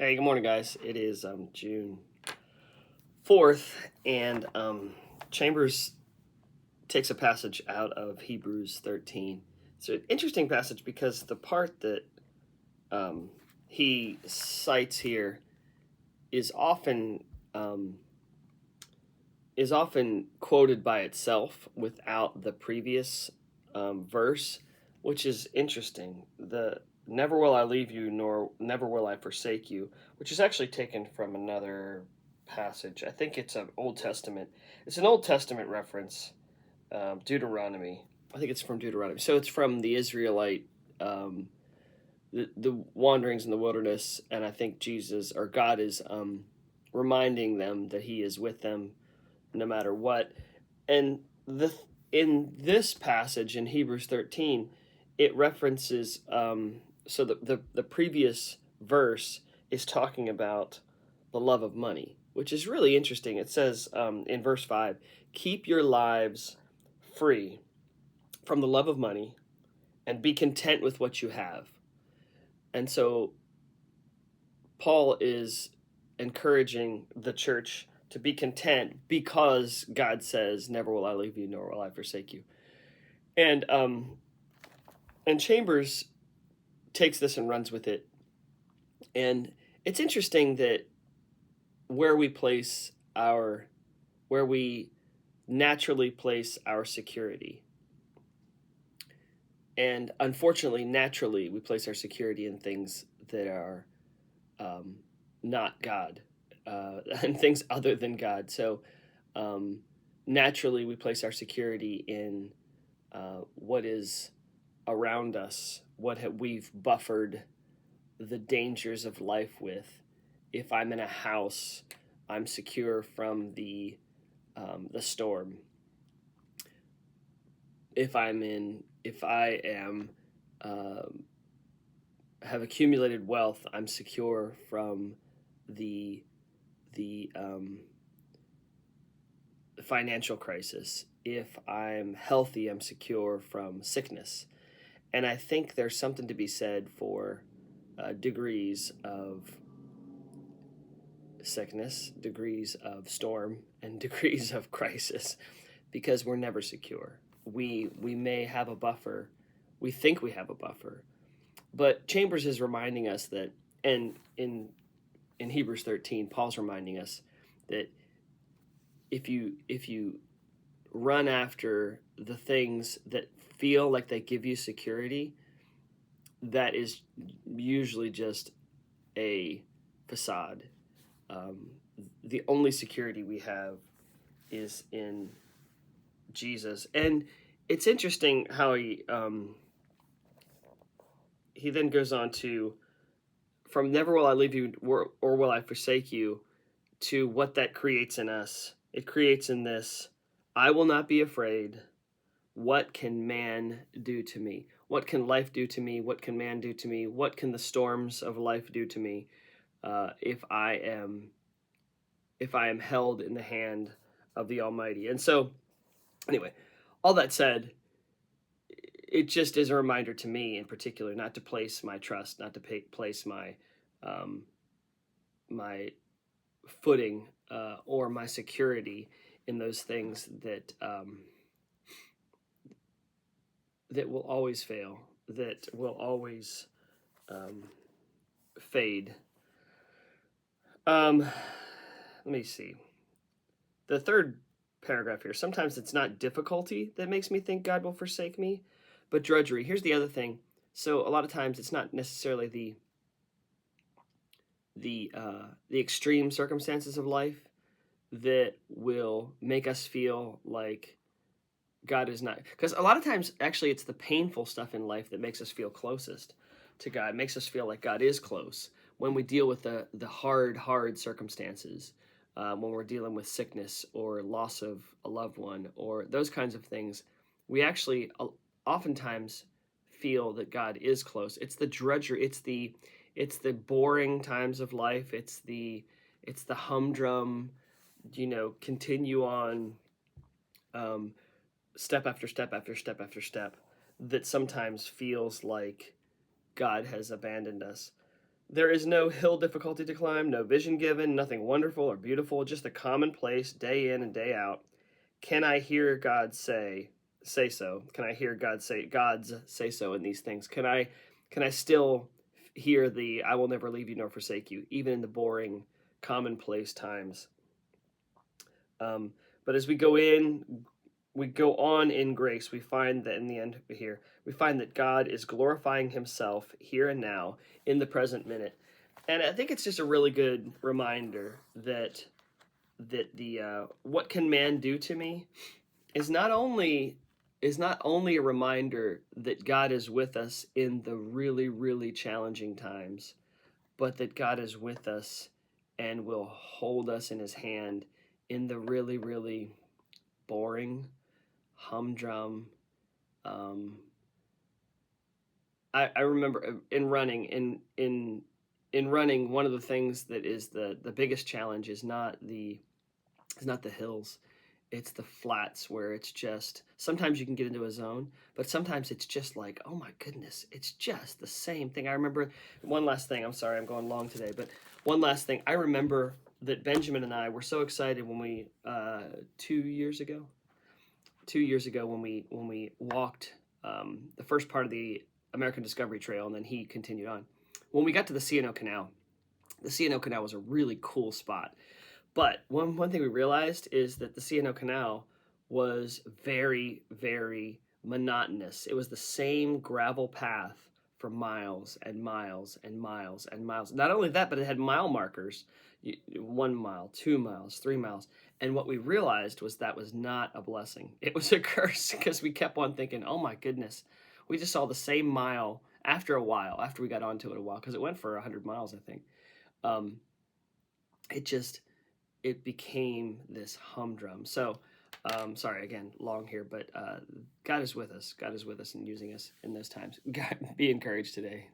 Hey, good morning, guys. It is June 4th, and Chambers takes a passage out of Hebrews 13. It's an interesting passage because the part that um, he cites here is often um, is often quoted by itself without the previous verse, which is interesting. The "Never will I leave you, nor never will I forsake you," which is actually taken from another passage. I think it's an Old Testament. It's an Old Testament reference, Deuteronomy. I think it's from Deuteronomy. So it's from the Israelite, um, the wanderings in the wilderness, and I think Jesus or God is reminding them that He is with them no matter what. And the in this passage in Hebrews 13, it references so the previous verse is talking about the love of money, which is really interesting. It says in verse 5, keep your lives free from the love of money and be content with what you have. And so Paul is encouraging the church to be content because God says, "Never will I leave you, nor will I forsake you." And and Chambers takes this and runs with it. And it's interesting that where we place our, where we naturally place our security, and unfortunately, naturally, we place our security in things that are um, not God, and things other than God. So um, naturally, we place our security in what is around us, what we've buffered the dangers of life with. If I'm in a house, I'm secure from the storm. If I am have accumulated wealth, I'm secure from the the financial crisis. If I'm healthy, I'm secure from sickness. And I think there's something to be said for degrees of sickness, degrees of storm, and degrees of crisis, because we're never secure. We may have a buffer, we think we have a buffer, but Chambers is reminding us that, and in Hebrews 13, Paul's reminding us that if you run after the things that feel like they give you security, that is usually just a facade. Um, the only security we have is in Jesus, and it's interesting how he then goes on to, from "never will I leave you or will I forsake you," to what that creates in us. It creates in this: I will not be afraid. What can man do to me? What can life do to me? What can man do to me? What can the storms of life do to me if I am held in the hand of the Almighty? And so, anyway, all that said, it just is a reminder to me, in particular, not to place my trust, not to place um, my footing or my security in those things that will always fail, that will always um, fade. Let me see. The third paragraph here. Sometimes it's not difficulty that makes me think God will forsake me, but drudgery. Here's the other thing. So a lot of times it's not necessarily the extreme circumstances of life that will make us feel like God is not. Because a lot of times, actually, it's the painful stuff in life that makes us feel closest to God, makes us feel like God is close when we deal with the hard circumstances, when we're dealing with sickness or loss of a loved one or those kinds of things. We actually oftentimes feel that God is close. It's the drudgery. It's the boring times of life. It's the humdrum. Continue on. Um, Step after step after step after step that sometimes feels like God has abandoned us. There is no hill difficulty to climb, no vision given, nothing wonderful or beautiful, just a commonplace day in and day out. Can I hear God say so? Can I hear God's say so in these things? Can I still hear the I will never leave you nor forsake you, even in the boring, commonplace times? Um, but as we go on in grace, we find that in the end here, we find that God is glorifying himself here and now in the present minute. And I think it's just a really good reminder that the what can man do to me is not only a reminder that God is with us in the really, really challenging times, but that God is with us and will hold us in his hand in the really, really boring, humdrum. Um, I remember in running, in running, one of the things that is the biggest challenge is not the hills. It's the flats where it's just sometimes you can get into a zone, but sometimes it's just like, oh my goodness, it's just the same thing. I remember one last thing. I'm sorry, I'm going long today, but one last thing. I remember that Benjamin and I were so excited when we 2 years ago, 2 years ago when we walked the first part of the American Discovery Trail, and then he continued on. When we got to the C&O Canal, the C&O Canal was a really cool spot. But one thing we realized is that the C&O Canal was very, very monotonous. It was the same gravel path for miles and miles and miles and miles. Not only that, but it had mile markers, 1 mile, 2 miles, 3 miles. And what we realized was that was not a blessing. It was a curse because we kept on thinking, oh my goodness, we just saw the same mile after a while, after we got onto it a while, because it went for 100 miles, I think. Um, it just it became this humdrum. So, sorry again, long here, but God is with us. God is with us and using us in those times. God, be encouraged today.